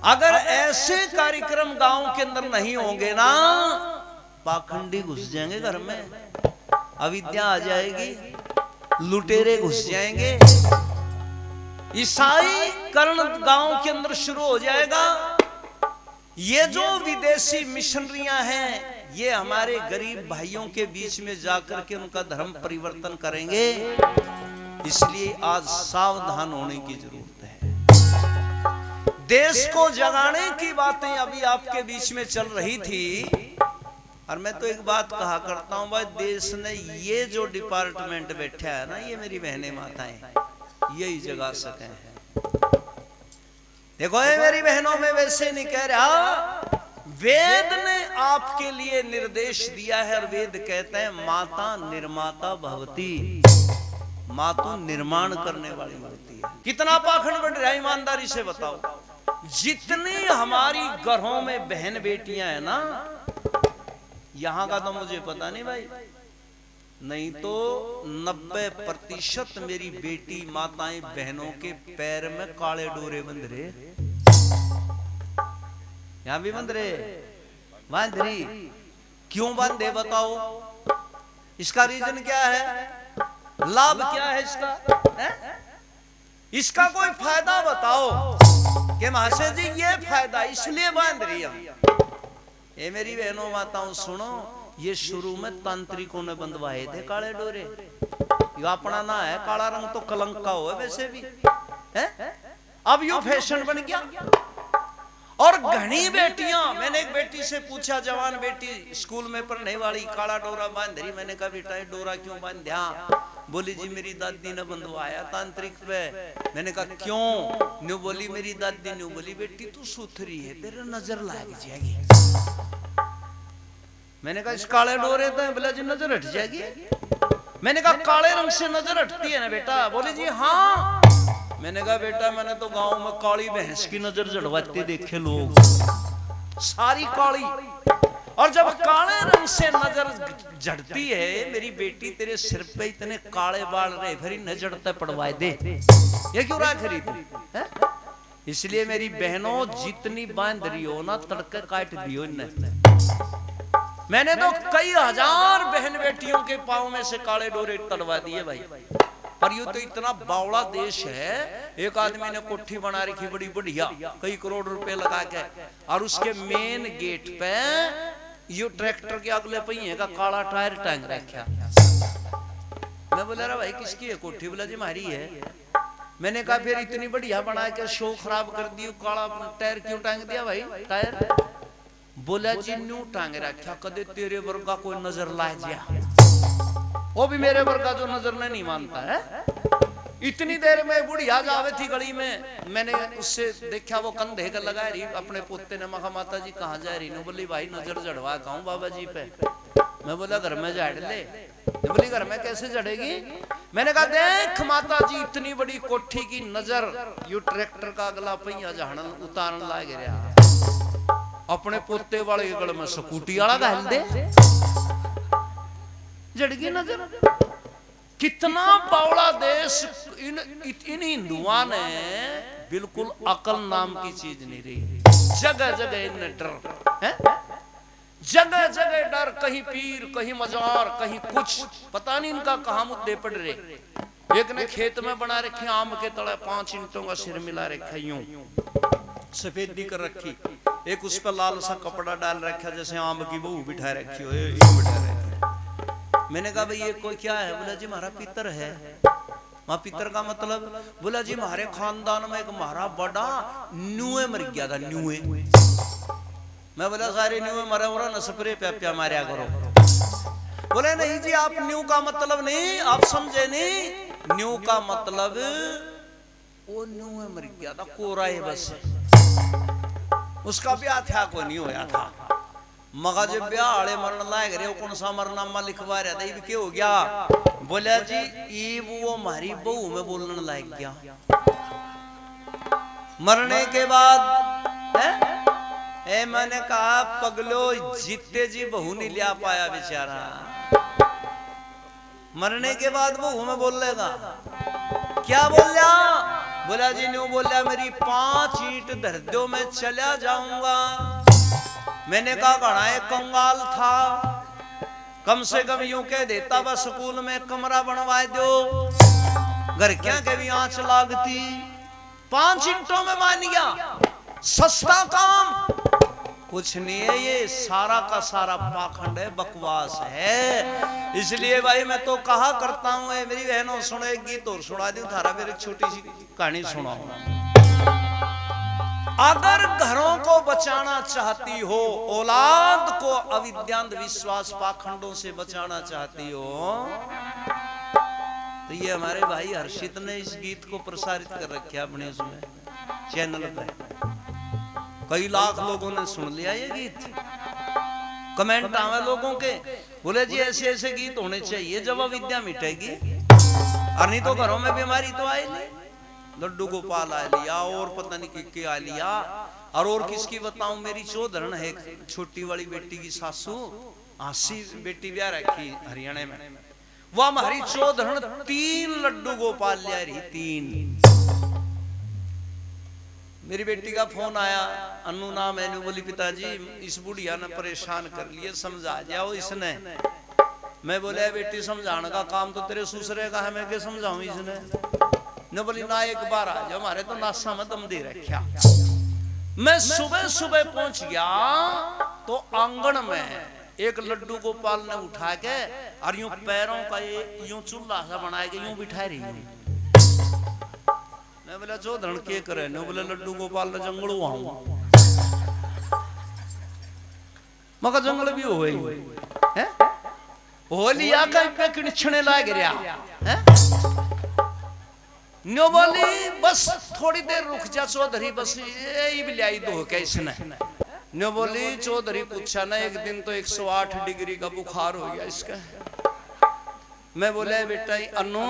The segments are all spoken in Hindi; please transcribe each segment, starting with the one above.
अगर ऐसे कार्यक्रम गांव के अंदर नहीं होंगे ना, पाखंडी घुस जाएंगे घर में, अविद्या आ जाएगी, लुटेरे घुस जाएंगे, ईसाई करण गांव के अंदर शुरू हो जाएगा। ये जो विदेशी मिशनरियां हैं, ये हमारे गरीब भाइयों के बीच में जाकर के उनका धर्म परिवर्तन करेंगे। इसलिए आज सावधान होने की जरूरत है। देश को जगाने की बातें अभी आपके बीच में चल रही थी, और मैं तो एक बात कहा करता हूं भाई, देश ने ये जो डिपार्टमेंट बैठा है ना, ये मेरी बहनें माताएं यही जगा सके हैं। देखो ये मेरी बहनों में वैसे नहीं कह रहा, वेद ने आपके लिए निर्देश दिया है, और वेद कहते हैं माता निर्माता भवती, मातु निर्माण करने वाली होती है। कितना पाखंड बढ़ रहा है, ईमानदारी से बताओ। जितनी हमारी घरों में बहन बेटियां हैं ना, यहां का तो मुझे पता नहीं भाई, नहीं तो 90% मेरी बेटी माताएं बहनों के पैर में काले डोरे बंध रहे, यहां भी बंध रहे, बांध रही। क्यों बांधे बताओ? इसका रीजन क्या है? लाभ क्या है इसका? इसका कोई फायदा बताओ कि महाशय जी ये फायदा इसलिए बांध रही हम। ये मेरी बहनों माताओं सुनो, ये शुरू में तांत्रिकों ने बंधवाए थे काले डोरे। ये अपना ना है, काला रंग तो कलंक का हो वैसे भी है? अब यो फैशन बन गया। और घनी बेटियां, मैंने एक बेटी से पूछा, जवान बेटी स्कूल में पढ़ने वाली, काला डोरा बांध रही। मैंने कहा बेटा ये डोरा क्यों बांधा? बोली जी मेरी दादी ने बंधवाया तांत्रिक पे। मैंने कहा क्यों? न्यू बोली मेरी दादी न्यू बोली बेटी तू सुथरी है, तेरे नजर लग जाएगी। मैंने कहा इस काले डोरे तो बोला जी नजर हट जाएगी। मैंने कहा काले रंग से नजर हटती है ना बेटा? बोले जी हाँ। मैंने कहा बेटा मैंने तो गांव में काली भैंस की नजर जड़वाते देखे लोग, सारी काली। और जब काले रंग से नजर जड़ती है, मेरी बेटी तेरे सिर पे इतने काले बाल रहे, फिर न जड़ते पड़वाए दे, ये क्यों रहा खरीद? इसलिए मेरी बहनों जितनी बांध रही हो ना, तड़के काट दियो इन्हें। मैंने तो कई हजार बहन बेटियों के पांव में से काले डोरे तड़वा दिए भाई। पर ये तो इतना बावड़ा देश है, एक आदमी ने कोठी बना रखी बड़ी बढ़िया, कई करोड़ रुपए लगा के, और उसके मेन गेट पे ये ट्रैक्टर के अगले पहिए का काला टायर टांग रखा। मैं बोला रे भाई किसकी है कोठी? बोला जी हमारी है। मैंने कहा फिर इतनी बढ़िया बना के शो खराब कर दी, काला टायर क्यों टांग दिया भाई टायर? बोला जी न्यू टांग रखा, कदे तेरे वर्गा कोई नजर ला जा, वो भी मेरे वर्गा जो नजर नहीं मानता है। इतनी देर में बुढ़िया जावे थी गली में, मैंने उससे देखा वो कंधे का लगा रही अपने पोते ने। मखा माता जी कहाँ जा रही? बोली भाई नजर जड़वा कहूँ बाबा जी पे। मैं बोला घर में जड़ ले। बोली घर में कैसे जड़ेगी? मैंने कहा देख माता जी इतनी बड़ी कोठी की नजर, यू ट्रैक्टर का अगला पहिया जहां उतारन लाग रहा, अपने पोते वाले गल में स्कूटी वाला घाल दे, जड़गी नजर। कितना बावड़ा देश। इन हिंदुआ ने बिल्कुल अकल नाम की चीज नहीं रही। जगह जगह इन्हें डर है, जगह जगह डर, कहीं पीर कहीं मजार कहीं कुछ, पता नहीं इनका कहां मुद्दे पड़ रहे। एक ने खेत में बना रखे आम के तले 5 ईंटों का सिर मिला रखा, यूं सफेदी कर रखी, एक उस पर लाल सा कपड़ा डाल रखा जैसे आम की बहू बिठा रखी हो, यूं बिठा रखी। मैंने कहा भाई ये कोई क्या है? बोला जी हमारा पितर है। वहां पितर का मतलब? बोला जी हमारे खानदान में एक हमारा बड़ा न्यूए मर गया था, न्यूए। मैं बोला सारे न्यूए मरे हो रहा न, स्प्रे प्या मारा करो। बोले नहीं जी आप न्यू का मतलब नहीं, आप समझे नहीं। न्यू का मतलब वो न्यूए मर गया था, कोरा है बस, उसका ब्याह था कोई नहीं होया था। मगा जब ब्याह आड़े मरण लाग रहे हो, कौन सा मरनामा लिखवा रहा था, ये क्या हो गया? बोला जी ये वो हमारी बहू में बोलने लाग गया। मरने के बाद है मैंने कहा पगलो जीते जी बहू नहीं लिया पाया बेचारा, मरने के बाद बहू में बोल लेगा। क्या बोल लिया? बोला जी न्यू बोला मेरी 5 ईंट धर दो मैं चला जाऊंगा। मैंने कहा घना एक कंगाल था, कम से कम यूं कह देता बस स्कूल में कमरा बनवा दो, घर क्या के भी आंच लागती। 5 ईंटों में मान गया, सस्ता काम कुछ नहीं है, ये सारा का सारा पाखंड है, बकवास है। इसलिए भाई मैं तो कहा करता हूं, मेरी बहनों सुनो एक गीत और सुना दूं थारा, मेरी छोटी सी कहानी सुनाऊं। अगर घरों को बचाना चाहती हो, औलाद को अविद्या विश्वास पाखंडों से बचाना चाहती हो, तो ये हमारे भाई हर्षित ने इस गीत को प्रसारित कर रखा अपने उसमें चैनल पे। कई लाख लोगों ने सुन लिया ये गीत, कमेंट आवे लोगों के, बोले जी ऐसे ऐसे गीत होने चाहिए जब अविद्या मिटेगी, और नहीं तो घरों में बीमारी तो आई नहीं। लड्डू गोपाल आ लिया और पता नहीं किसके आ लिया, और किसकी बताऊं, मेरी चौधरण है छोटी वाली बेटी की सासू, 80 बेटी ब्याह रखी हरियाणा में, वो हमारी चौधरण 3 लड्डू गोपाल लिया रही, 3। मेरी बेटी का फोन आया, अनु नाम है, बोली पिताजी इस बुढ़िया ने परेशान कर लिए, समझा जाओ इसने। मैं बोले बेटी समझाने का काम तो तेरे ससुरे का है, मैं क्या समझाऊं इसने। न बोली ना एक बार आ जाओ, हमारे तो नासा में दम दे रखा। मैं सुबह सुबह पहुंच गया तो आंगन में एक लड्डू गोपाल ने उठा के और यूं पैरों का यूं चूल्हा सा बनाया के यूं बिठा रही है। मैं बोला चौधरण के करे, ने बोले लड्डू गोपाल ने जंगल आऊं, मगर जंगल भी हो गई है, हो लिया कहीं पे किणछने लाग रहा है। नो बोली बस थोड़ी देर रुक जा चौधरी, बस ये भी लाई दो क्या इसने। नो बोली चौधरी पूछा ना, एक दिन तो 108 डिग्री का बुखार हो गया इसका। मैं बोले बेटा अनु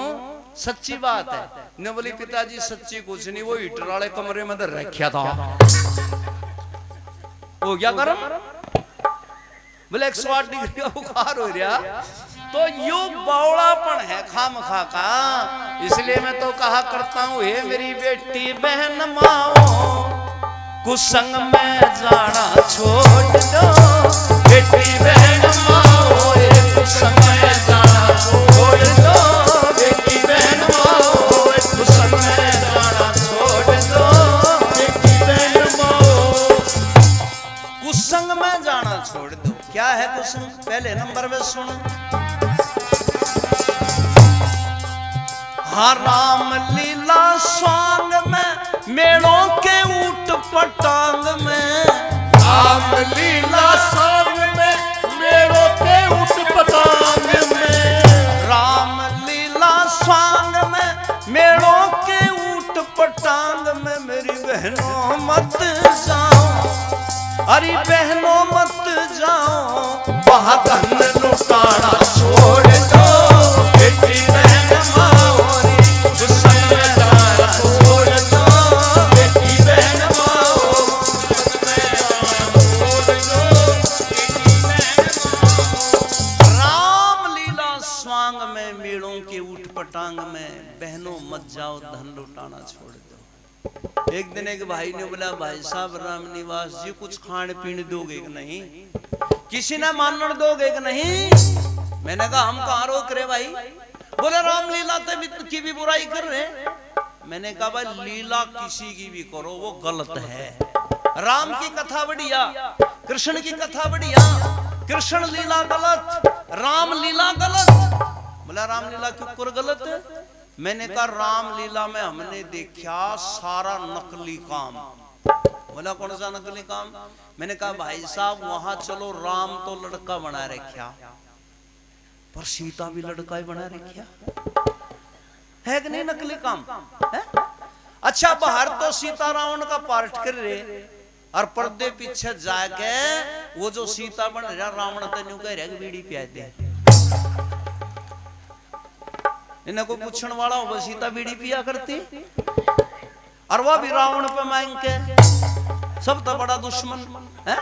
सच्ची बात है। ने बोली पिताजी सच्ची कुछ नहीं, वो हीटर वाले कमरे में अंदर रखा था, हो गया गरम। बोले 108 डिग्री का बुखार हो गया, तो यू बौड़ापन है खामखा का। इसलिए मैं तो कहा करता हूँ, हे मेरी बेटी बहन माओ, कुसंग में जाना छोड़ दो, बेटी बहन माओ, कुसंग में जाना छोड़ दो, बेटी बहन माओ, कुसंग में जाना छोड़ दो, बेटी बहन माओ, कुसंग में जाना छोड़ दो। क्या है कुसंग, पहले नंबर में सुन। हाँ राम लीला स्वांग में, मेड़ों के ऊट पटांग में, राम लीला स्वांग में, मेड़ों के ऊट पटांग में, राम लीला स्वांग में, मेड़ों के ऊट पटांग में, मेरी बहनों मत जाओ, अरे बहनों मत जाओ, वहां धन लुटाना छोड़ दो, बेटी बहन माओ, कुसंग में जाना छोड़ दो, बेटी बहन माओ, कुसंग में जाना छोड़ दो, बेटी बहन माओ। राम लीला स्वांग में, मेड़ों के ऊट पटांग में, बहनों मत जाओ, धन लुटाना छोड़ दो। एक दिन एक भाई ने बोला भाई साहब राम निवास जी कुछ खान पीने दोगे कि नहीं, किसी ने मानने दोगे कि नहीं। मैंने कहा हम कहाँ रोक रहे भाई, बोले रामलीला की भी बुराई कर रहे। मैंने कहा भाई लीला किसी की भी करो वो गलत है, राम की कथा बढ़िया, कृष्ण की कथा बढ़िया, कृष्ण लीला गलत, राम लीला गलत। बोला रामलीला क्यों कर गलत है। मैंने कहा रामलीला में हमने देखा सारा नकली काम। बोला कौन सा नकली काम। मैंने कहा भाई साहब वहां चलो राम तो लड़का बना रखा, पर सीता भी लड़का ही बना रखा है कि नहीं, नकली काम है। अच्छा बाहर तो सीता रावण का पार्ट कर रहे, और पर्दे पीछे जाके वो जो सीता बन रहा रावण तेन कह रहा बीड़ी पिया दे। इन्हें को पूछण वाला हो सीता बीड़ी पिया करती, और वह भी रावण पे मांग के, सब तो बड़ा दुश्मन है।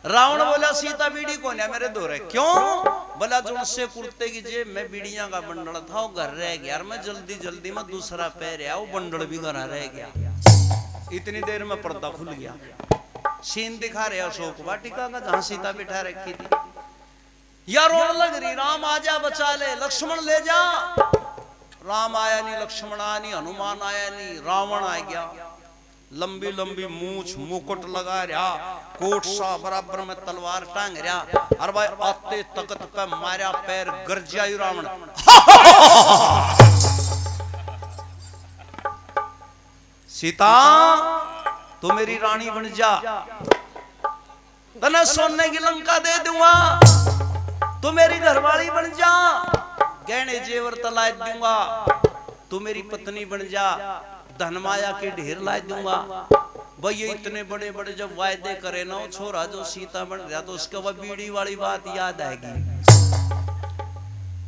रावण बोला सीता बीड़ी कौन है मेरे दो रहे, क्यों बोला जो से कुर्ते की जेब में बीड़ियां का बंडल था वो घर रह गया, और मैं जल्दी जल्दी में दूसरा पैर आया, वो बंडल भी घर रह गया। इतनी देर में पर्दा खुल गया, सीन दिखा रहे अशोक वाटिका का जहां सीता बिठा रखी थी। यार रोड लग रही, राम आजा बचा ले, लक्ष्मण ले जा। राम आया नहीं, लक्ष्मण आया नहीं, हनुमान आया नहीं, रावण आ गया। लंबी लंबी मूछ मुकुट लगा रहा, कोट सा बराबर में तलवार टांग रहा, और भाई आते तकत पे मारा पैर गरजा रावण। सीता तू मेरी रानी बन जा, तने सोने की लंका दे दूंगा, तू मेरी घरवाली बन जा, गहने जेवर तला दूंगा, तू मेरी पत्नी बन जा, धन माया के ढेर ला दूंगा। भाई ये इतने बड़े बड़े जब वायदे करे ना, वो छोरा जो सीता बन गया तो उसके बाद बीड़ी वाली बात याद आएगी।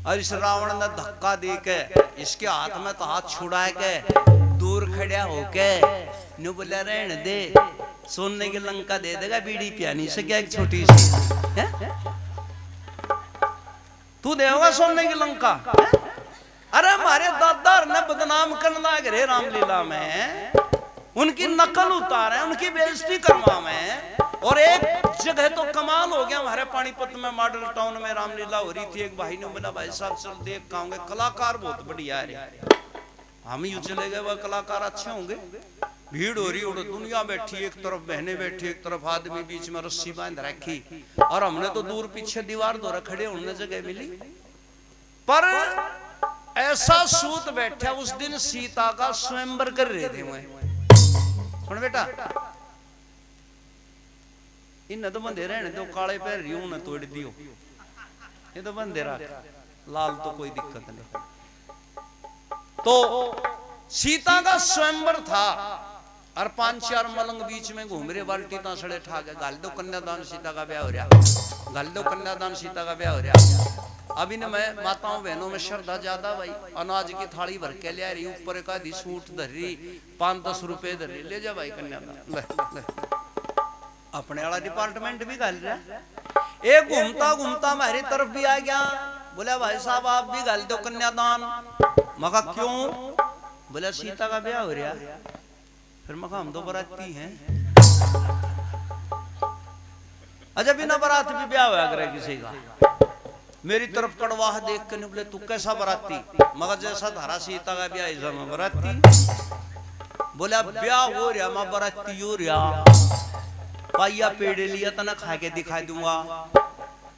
और इस रावण ने धक्का दे के इसके हाथ में तो हाथ छुड़ा के दूर खड़ा होके न्यू बोला रहने दे, सोने की लंका दे देगा, बीड़ी पियानी से क्या एक छोटी सी है? तू देगा सोने की लंका? अरे हमारे दादा ने बदनाम करने लग रहे रामलीला में, उनकी नकल उतारे, उनकी बेइज्जती करवा में। और एक जगह तो कमाल हो गया, हमारे पानीपत में मॉडल टाउन में रामलीला हो रही थी। एक भाई ने बोला भाई साहब चल देख के आऊंगे, कलाकार बहुत बढ़िया है। हम यूं चले गए, वह कलाकार अच्छे होंगे। भीड़ हो रही, और दुनिया बैठी, एक तरफ बहने बैठी, एक तरफ आदमी, बीच में रस्सी बांध रखी, और हमने तो दूर पीछे दीवार दौरा खड़े होने जगह मिली। पर ऐसा सूत बैठा, उस दिन सीता का स्वयंवर कर रहे थे वह। सुन बेटा, इन तो बंदे रहने दो, काले पैर रियो न तोड़ दियो, ये तो बंदे रख, लाल तो कोई दिक्कत नहीं। तो सीता का स्वयंवर था, और 5-4 मलंग बीच में घूम रहे, बाल्टी तांसड़े ठा के गाल दो कन्यादान, सीता का ब्याह हो रहा, गाल दो कन्यादान, सीता का ब्याह हो रहा। अभी न मैं माताओं बहनों में श्रद्धा ज्यादा, भाई अनाज की थाली भर के ले रही, ऊपर एक आधी सूट धर रही, 5-10 रुपए धर रही, ले जा भाई कन्यादान, ले। अपने वाला डिपार्टमेंट भी गाल रहा। एक घूमता घूमता हमारी तरफ भी आ गया, बोला भाई साहब आप भी गाल दो कन्यादान। मका क्यों? बोला सीता का ब्याह हो रहा। फिर मका हम तो बराती हैं। अच्छा बिना बारात भी ब्याह हुआ करे किसी का? मेरी तरफ कड़वाह देख के बोले तू कैसा बराती? मगर जैसा धारा सीता का ब्याह ऐसा मैं बराती। बोला ब्याह हो रहा, मैं बराती हो रहा, पाइया पेड़े लिया तना खा के दिखा दूंगा,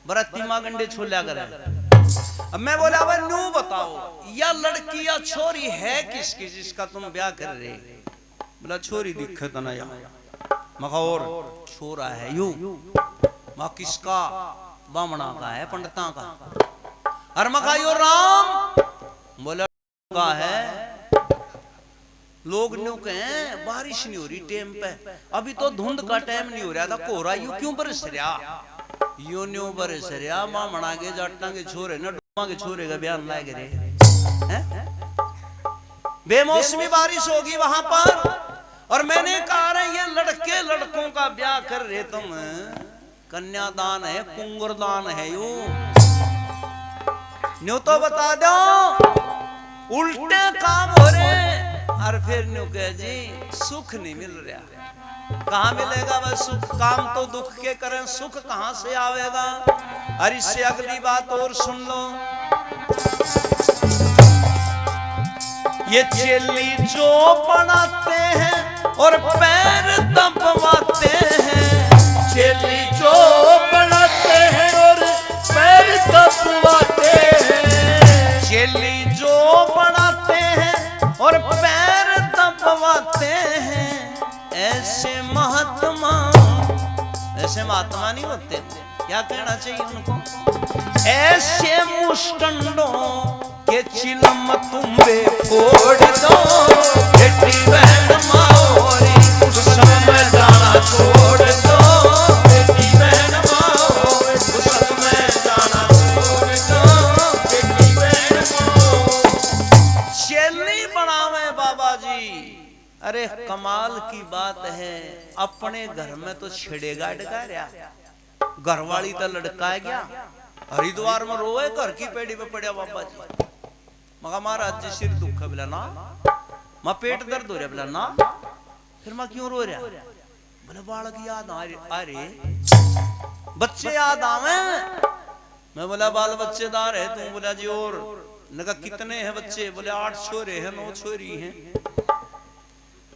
बराती माँ गंडे छोला करे। अब मैं बोला भाई न्यू बताओ, या लड़की या छोरी है किसकी जिसका तुम ब्याह कर रहे? बोला छोरी दिखे तना या, मगर और छोरा है यू, माँ किसका? बामणा का है, पंडिता का। अरे मकायो राम, बोला का है। लोग न्यू कहे बारिश नहीं हो रही टाइम पे, अभी तो धुंध का टाइम नहीं हो रहा था, कोहरा यू क्यों बरस रहा? यू न्यू बरस रहा, बामणा के जाटा के छोरे न डुमा के छोरे का बयान लाग रहे, बेमौसमी बारिश होगी वहां पर। और मैंने कहा रहे ये लड़के लड़कों का ब्याह कर रहे तुम, कन्यादान है, कुंगरदान है यू न्यू तो बता दो, उल्टे काम हो रहे। और फिर न्यू कह जी सुख नहीं मिल रहा, कहाँ मिलेगा वह सुख? काम तो दुख के करें, सुख कहाँ से आवेगा? और इससे अगली बात और सुन लो, ये चेली जो बनाते हैं और पैर दबवाते हैं, चेली जो बनाते हैं और पैर दबवाते हैं, चेली जो बनाते हैं और पैर दबवाते हैं, ऐसे महात्मा नहीं होते। क्या कहना चाहिए उनको? ऐसे मुस्टंडों के चिलम तुम्बे फोड़ दो, बेटी बहन माओरी उस समय जाना छोड़ दो, बेटी बहन माओरी उस समय जाना छोड़ दो, बेटी बहन माओरी। चेली बनावे बाबा जी। अरे कमाल की बात है, अपने घर में तो छिड़ेगा डगा रहा, घरवाली तो लड़का गया, हरिद्वार में रोए घर की पेड़ी पे पड़ा बाबा जी। मगा महाराज जी सिर दुख है बोला ना, मां पेट दर्द हो रहा बोला ना, फिर मां क्यों रो रहा? बोले बालक याद आ रहे, बच्चे याद आवे। मैं बोला बाल बच्चेदार है तू? बोला जी और। ने कहा कितने हैं बच्चे? बोले 8 छोरे हैं 9 छोरी हैं।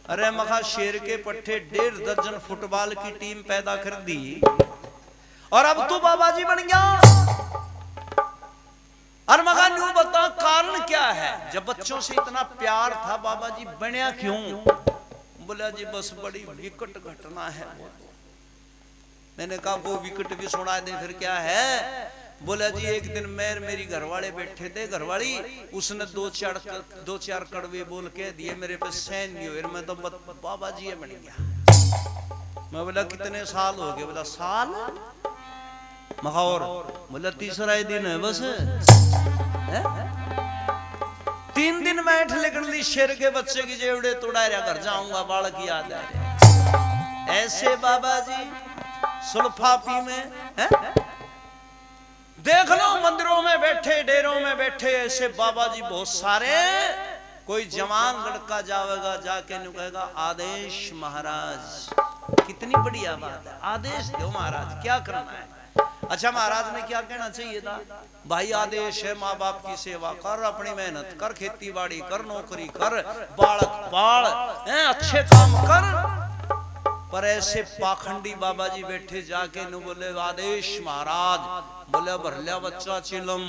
अरे मखा शेर के पट्टे 1.5 दर्जन फुटबॉल की टीम पैदा कर दी और अब तू बाबा जी बन गया। और मगा न्यू बता कारण क्या है? जब बच्चों से इतना प्यार था बाबा जी बनया क्यों? बोला जी बस बड़ी विकट घटना है। मैंने कहा वो विकट भी सुना दे फिर क्या है? बोला जी एक दिन मेरी घरवाले बैठे थे, घरवाली उसने 2-4 कड़वे बोल के दिए, मेरे पे सहन नहीं हुए, मैं तो बाबा जी बन गया। मैं बोला कितने साल हो गए? बोला साल मखौर। बोला तीसरा ही दिन है बस है? 3 दिन बैठ लेकिन ली शेर के बच्चे की जेवड़े तोड़ा रहा, घर जाऊंगा बालक याद आ रहा। ऐसे बाबा जी सुल्फापी में है? देख लो मंदिरों में बैठे, डेरों में बैठे ऐसे बाबा जी बहुत सारे। कोई जवान लड़का जाएगा जाके नु कहेगा आदेश महाराज। कितनी बढ़िया बात है, आदेश दो महाराज, क्या करना है? अच्छा महाराज ने क्या कहना चाहिए था? भाई आदेश है माँ बाप की सेवा कर, अपनी मेहनत कर, खेती बाड़ी कर, नौकरी कर, बालक पाल, अच्छे काम कर। पर ऐसे पाखंडी बाबा जी बैठे जाके नु बोले आदेश महाराज। बोले भरलिया बच्चा चिलम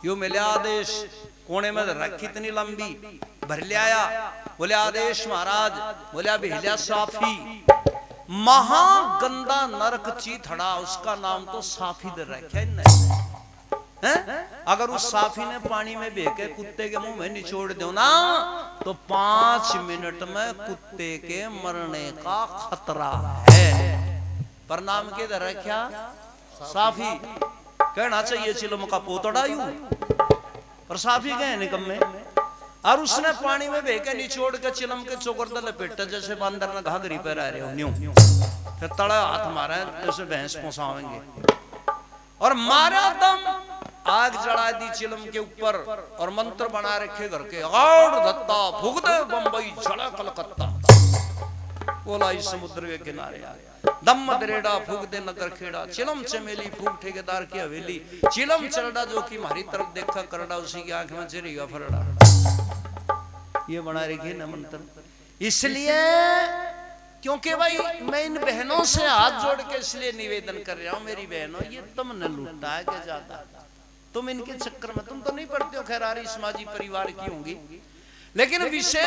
यू मिले आदेश, कोने में रखी इतनी लंबी भर लिया। बोले आदेश महाराज। बोले भेलिया साफी, महागंदा नरक चीथड़ा, उसका नाम तो साफी दे रखा है। अगर उस साफी ने पानी में बह के कुत्ते के मुंह में निचोड़ दो ना तो 5 मिनट में कुत्ते के मरने का खतरा है। पर नाम के दर क्या? साफी। कहना चाहिए चिलम का पोतड़ा यू, पर साफी कहे निकम्मे। और उसने पानी में बह के निचोड़ के चिलम के चोकर दल लपेट जैसे बंदर ने घाघरी पर आ रहे हो न्यू, फिर तड़ा हाथ मारा जैसे भैंस पहुंचावेंगे और मारा दम आग जला दी चिलम के ऊपर और मंत्र बना रखे घर के और धत्ता फूक दे बंबई जला कलकत्ता। बोला इस समुद्र के किनारे दम दरेड़ा फूक दे नगर खेड़ा, चिलम चमेली फूक ठेकेदार की हवेली, चिलम चलड़ा जो कि हमारी तरफ देखा करड़ा उसी की आंख में चिरेगा फरड़ा। ये बना रखी न मंत्र। इसलिए क्योंकि भाई मैं इन बहनों से हाथ जोड़ के इसलिए निवेदन कर रहा हूं, मेरी बहनों ये तुमने लूटा है क्या ज्यादा? तुम इनके चक्कर में, तुम तो नहीं पढ़ते हो खैरारी समाजी परिवार की होंगी, लेकिन विषय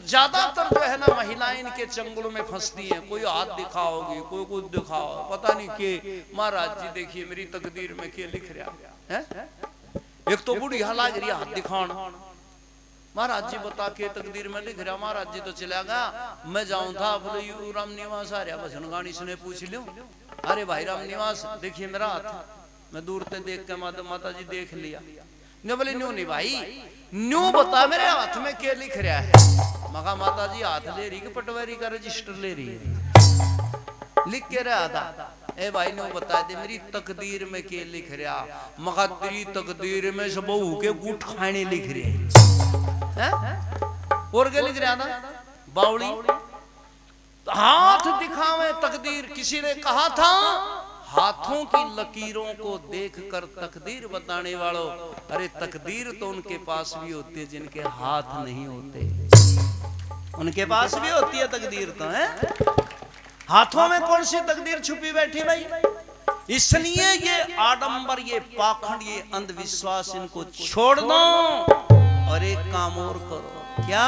ज्यादातर जो है ना महिलाएं इनके चंगुल में फंसती हैं। कोई हाथ दिखाओगी, कोई कुछ दिखाओ, पता नहीं के। महाराज जी देखिए मेरी तकदीर में क्या लिख रहा है? एक तो बुढ़िया लाग रही हाथ दिखान, महाराज जी बता के तकदीर में लिख रहा। महाराज जी तो चला गया, मैं जाऊं था बोले यू राम निवास आ रहा भजन गानी सुने पूछ लो। अरे भाई राम निवास देखिए मेरा हाथ, मैं दूर से देख के माता जी देख लिया। ने बोले न्यू नहीं भाई, न्यू बता मेरे हाथ में क्या लिख रहा है? मगा माता जी हाथ ले रही कि पटवारी का रजिस्टर ले रही है? लिख के रहा था। ए भाई ने बता दे मेरी तकदीर में क्या लिख रहा? मगा तेरी तकदीर में सब बहू के गुट खाने लिख रहे हैं। और क्या लिख रहा था? बावली हाथ दिखावे तकदीर। किसी ने कहा था हाथों की लकीरों को देखकर तकदीर बताने वालों, अरे तकदीर तो उनके पास भी होती है जिनके हाथ नहीं होते। उनके पास भी होती है तकदीर तो है, हाथों में कौन सी तकदीर छुपी बैठी भाई? इसलिए ये आडंबर, ये पाखंड, ये अंधविश्वास इनको छोड़ दो और एक काम और करो। क्या?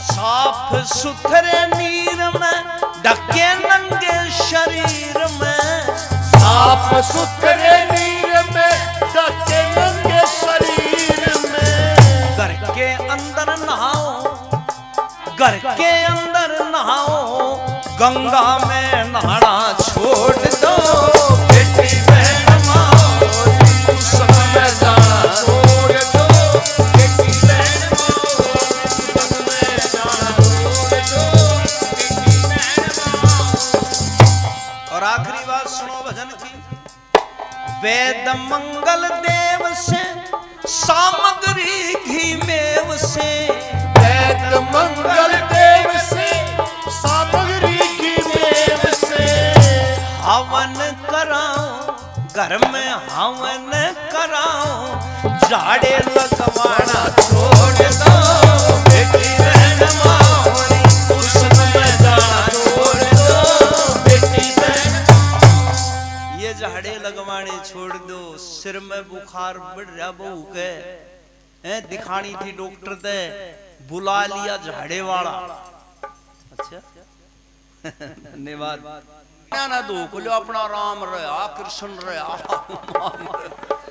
साफ सुथरे नीर में ढके नंगे शरीर में, साफ सुथरे नीर में ढके नंगे शरीर में, घर के अंदर नहाओ, घर के अंदर नहाओ, गंगा में नहाना छोड़ दो। बेटी बहन माओ संग में जाना छोड़ दो। बेटी बहन माओ संग में जाना छोड़ दो। बेटी बहन माओ वेद मंगल देव से सामग्री घी मेव से, वेद मंगल देव से सामग्री की मेव से, हवन कराओ घर में हवन कराओ, झाड़े लगवाना छोड़ दो, बेटी बहन मावरी उसमें जाना छोड़ दो, बेटी बहन। ये झाड़े लगवाने छोड़ दो, सिर में बुखार बढ़ रहा बहू के, दिखानी थी डॉक्टर दे, बुला लिया झाड़े वाला। अच्छा धन्यवाद ना दुख लो अपना, राम रहा कृष्ण रहा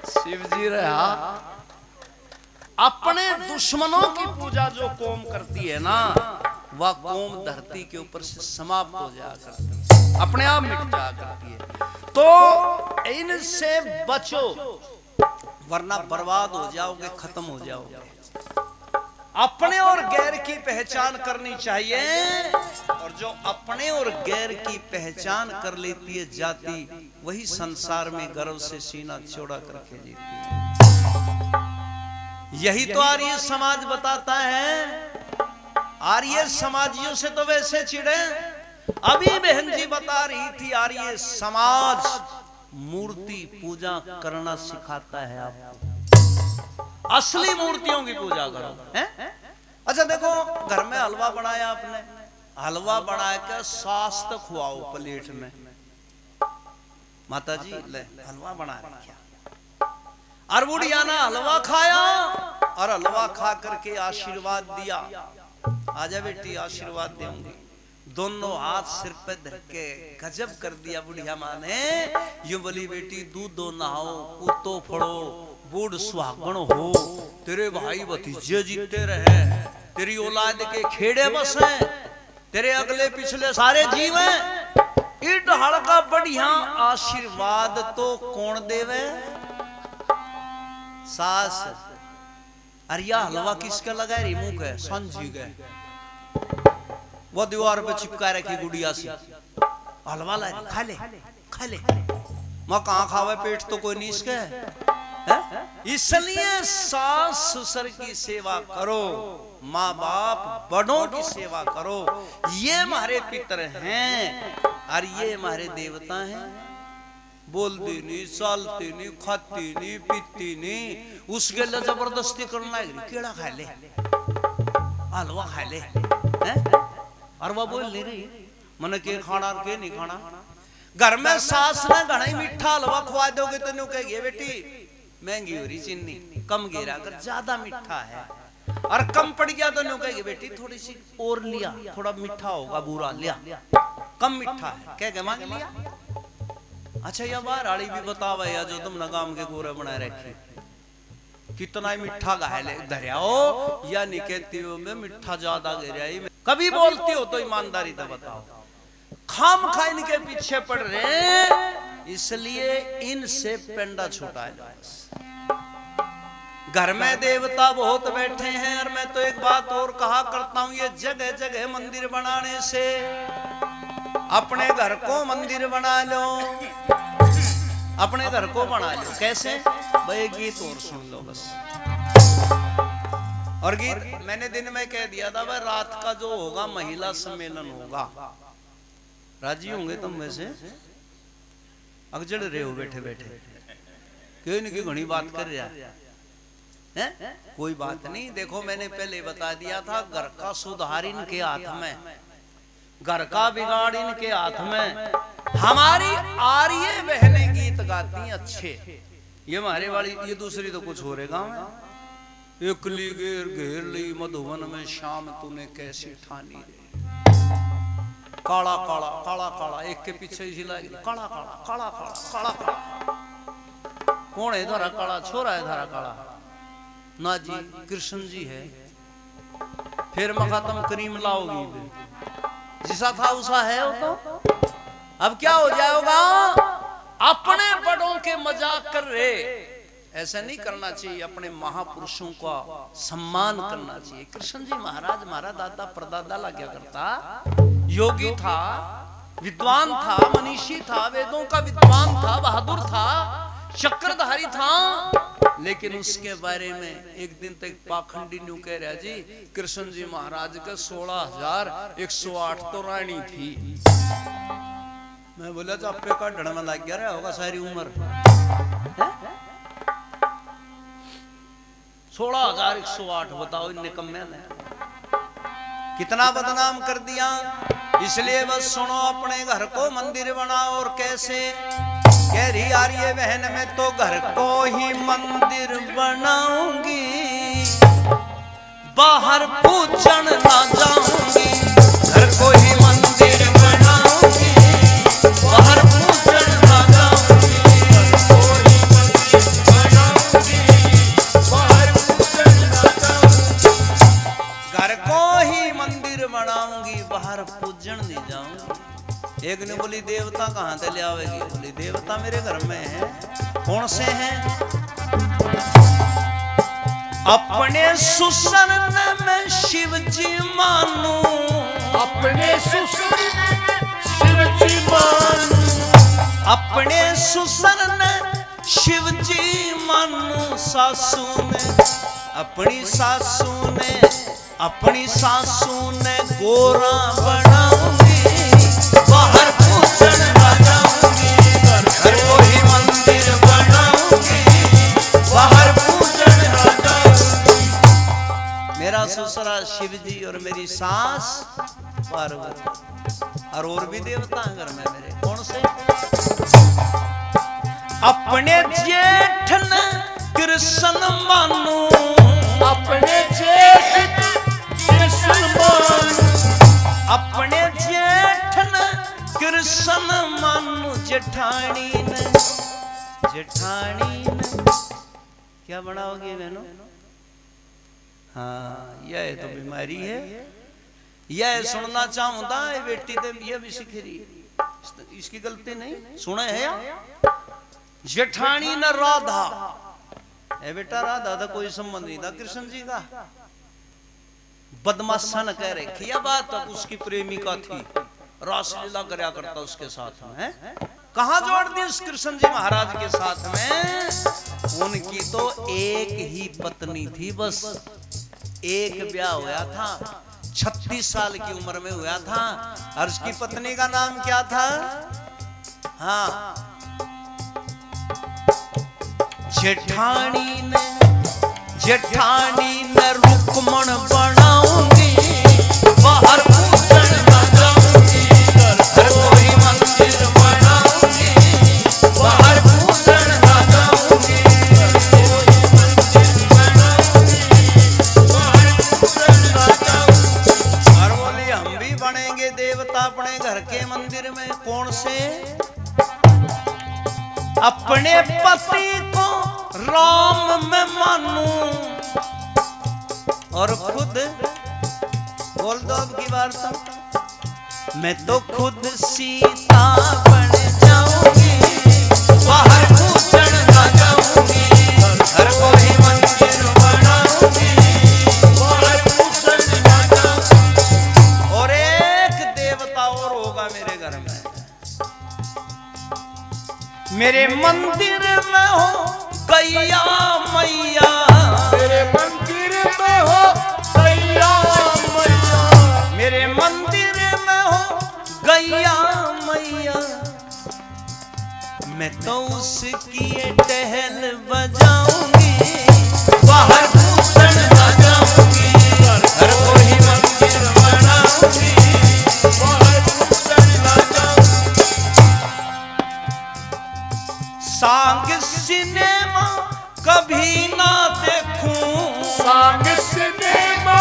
शिव जी रहा। अपने दुश्मनों की पूजा जो कौम करती है ना, वह कौम धरती के ऊपर से समाप्त हो जाया करती है, अपने आप मिट जाया करती है। तो इनसे बचो वरना बर्बाद हो जाओगे, खत्म हो जाओगे। अपने और गैर की पहचान करनी चाहिए, और जो अपने और गैर की पहचान कर लेती है जाति, वही संसार में गर्व से सीना चौड़ा करके जीती है। यही तो आर्य समाज बताता है। आर्य समाजियों से तो वैसे चिढ़े, अभी बहन जी बता रही थी आर्य समाज मूर्ति पूजा करना सिखाता है आपको, असली मूर्तियों की पूजा करो हैं? अच्छा देखो, घर में हलवा बनाया आपने, हलवा बना के सास तक खुआओ प्लेट में, माता जी ले हलवा बना रखा, और बुढ़िया ने हलवा खाया और हलवा खा करके आशीर्वाद दिया, आजा बेटी आशीर्वाद दूंगी, दोनों हाथ सिर पे धर के गजब कर दिया बुढ़िया माँ ने। यूं बोली बेटी दूध दो नहाओ, कुत्तो फड़ो, बूढ़ सुहागण हो, तेरे भाई भतीजे जीते रहे, तेरी औलाद के खेड़े बसे, तेरे अगले पिछले सारे जीव हैं। इट हड़का बढ़िया आशीर्वाद तो कौन देवे? सास। अरिया हलवा किसका लगा रे मुंह के? संजी गए वो दीवार पे चिपका रखी गुड़िया से, हलवा ला खा ले खा ले। मैं कहां खावे, पेट तो कोई नहीं इसके है? इसलिए सास ससुर की सेवा करो, माँ बाप बड़ों की सेवा करो, ये हमारे पितर हैं और ये हमारे देवता हैं। बोलती नहीं, चलती नहीं, खाती नहीं, पीती नहीं, उसके लिए जबरदस्ती करना है, केड़ा खा ले, हलवा खा ले हैं? और वह बोल नहीं रही मन के खाना और के नहीं खाना। घर में सास ने घना ही मीठा हलवा खुआ दोगे तो न्यू कहेगी बेटी महंगी हो रही चीनी, कम गिरा कर, ज्यादा मीठा है, और कम पड़ गया तो न्यू कहेगी बेटी थोड़ी सी और लिया, थोड़ा मीठा होगा बुरा लिया, कम मीठा है कह के मांग लिया। अच्छा यह बार आड़ी भी बतावा या जो तुम नगाम के गोरे बनाए रखे, कितना मीठा घाले धरिया हो या नहीं कहती हो मैं मीठा ज्यादा गिरा, कभी बोलती हो तो ईमानदारी तो बताओ। खाम खा इनके पीछे पड़ रहे, इसलिए इनसे पेंडा छुटा लो। घर में देवता बहुत बैठे हैं, और मैं तो एक बात और कहा करता हूं, ये जगह जगह मंदिर बनाने से अपने घर को मंदिर बना लो, अपने घर को बना लो। कैसे भाई? गीत और सुन लो बस। और गीत मैंने दिन में कह दिया था भाई रात का जो होगा महिला सम्मेलन होगा, राजी होंगे तुम वैसे? अगजड़ रहे हो बैठे बैठे, क्यों नहीं क्यों घनी बात कर रहा है? कोई बात नहीं, देखो मैंने पहले बता दिया था, घर का सुधार इनके हाथ में, घर का बिगाड़ इनके हाथ में। हमारी आर्य बहनें गीत गाती अच्छे, ये हमारे वाली, ये दूसरी तो कुछ हो रहे गाँव में। एकली घेर घेर ली मधुवन में शाम तूने कैसी ठानी रे, काला काला काला काला, एक के पीछे ही लागी काला काला काला काला काला काला। कौन है धारा काला? छोरा है धारा काला ना जी, कृष्ण जी है। फिर मखातम करीम लाओगी, जिसा था उसा है वो तो। अब क्या हो जाएगा? अपने बड़ों के मजाक कर रहे, ऐसा नहीं करना चाहिए, अपने महापुरुषों का सम्मान करना चाहिए। कृष्ण जी महाराज, हमारा दादा परदादा लगा करता, योगी था, विद्वान था, मनीषी था, वेदों का विद्वान था, बहादुर था, चक्रधारी था, लेकिन उसके बारे में एक दिन तक पाखंडी न्यू कह रहा जी कृष्ण जी महाराज का 16,108 तो रानी थी। मैं बोला तो आपे का ढड़ में लग गया होगा सारी उम्र। 16,108 बताओ इन निकम्मे ने कितना बदनाम कर दिया। इसलिए बस सुनो, अपने घर को मंदिर बनाओ। और कैसे कह रही यार ये बहन, मैं तो घर को ही मंदिर बनाऊंगी, बाहर पूजन ना जाऊंगी। घर को ही मंदिर बनाऊंगी, बाहर पूजन ना जाऊंगी। घर को ही मंदिर बनाऊंगी, बाहर पूजन ना जाऊंगी। घर को ही मंदिर बनाऊंगी, बाहर पूजन नहीं जाऊंगी। एक ने बोली देवता कहां से ले आवेगी? बोली देवता मेरे घर में है। कौन से हैं? अपने सुसन में शिव जी मानू, अपने सुसन शिव जी मानू, अपने सुसन में शिव जी मानू। सासू ने अपनी सासू ने अपनी सासू ने गोरा बनाऊंगी, बाहर पूजन ना जाऊंगी। घर को ही मंदिर बनाऊंगी, बाहर पूजन ना जाऊंगी। मेरा ससुरा शिव जी और मेरी सास पार्वती, और भी देवता हैं घर में मेरे। कौन से? अपने जेठ ने कृष्ण मानू, अपने जेठ कृष्ण मानू, अपने जेठ ने कृष्ण मानू। जेठानी ने क्या बनाओगे बहनों? हाँ, यह तो बीमारी है। यह सुनना चाहूंगा बेटी तो यह भी सीख रही, इसकी गलती नहीं। सुना है या? जेठानी न राधा, ए बेटा राधा था कोई संबंध नहीं था कृष्ण जी का। बदमाशन कह रही यह बात तो उसकी प्रेमिका थी, रासलीला करया करता उसके साथ में। कहां जोड़ दी उस कृष्ण जी महाराज के साथ में? उनकी तो एक ही पत्नी थी, बस एक ब्याह हुआ था, 36 साल की उम्र में हुआ था। और उसकी पत्नी का नाम क्या था? हाँ, जेठानी ने रुक्मण बनाऊंगी, बाहर पूजन ना जाऊंगी। घर को ही मंदिर बनाऊंगी, बाहर पूजन ना जाऊंगी। घर को ही मंदिर बनाऊंगी, बाहर पूजन ना जाऊंगी। और बोली हम भी बनेंगे देवता अपने घर के मंदिर में। कौन से? अपने पति को राम में मानू, और खुद बोल दो अब की वार्ता, मैं तो खुद सीता बन जाऊंगी, बाहर पूजन ना जाऊंगी। घर को ही मंदिर बनाऊंगी, बाहर पूजन ना जाऊंगी। और एक देवता और होगा मेरे घर में, मेरे मंदिर में हो गैया मैया, मेरे मंदिर में हो गैया मैया, मेरे मंदिर में हो गैया मैया। मैं तो उसकी टहल बजाऊंगी, बाहर पूजन ना जाऊंगी। घर को ही मंदिर बनाऊंगी, बाहर पूजन ना जाऊंगी। सांग सिनेमा कभी ना देखूं, सांग सिनेमा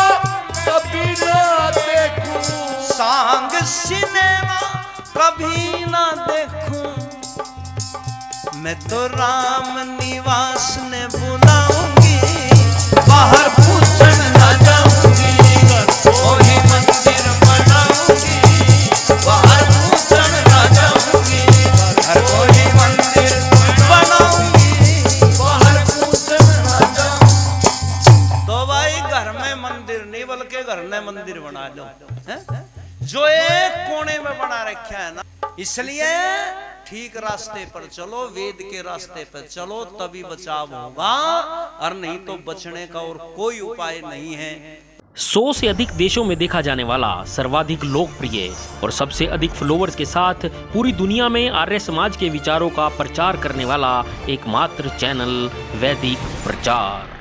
कभी ना देखूं, सांग सिनेमा कभी ना देखूं। मैं तो राम निवास ने बुलाऊंगी, बाहर पूजन ना जाऊंगी। घर को ही मंदिर बनाऊंगी, बाहर पूजन ना जाऊंगी। घर को ही मंदिर बनाऊंगी, बाहर पूजन ना जाऊंगी। तो भाई घर में मंदिर नहीं बल्कि घर ने मंदिर बना लो, है? जो एक कोने में बना रखा है ना, इसलिए ठीक रास्ते पर चलो, वेद के रास्ते पर चलो, तभी बचाव होगा, और नहीं तो बचने का और कोई उपाय नहीं है। 100 से अधिक देशों में देखा जाने वाला, सर्वाधिक लोकप्रिय और सबसे अधिक फॉलोअर्स के साथ पूरी दुनिया में आर्य समाज के विचारों का प्रचार करने वाला एकमात्र चैनल वैदिक प्रचार।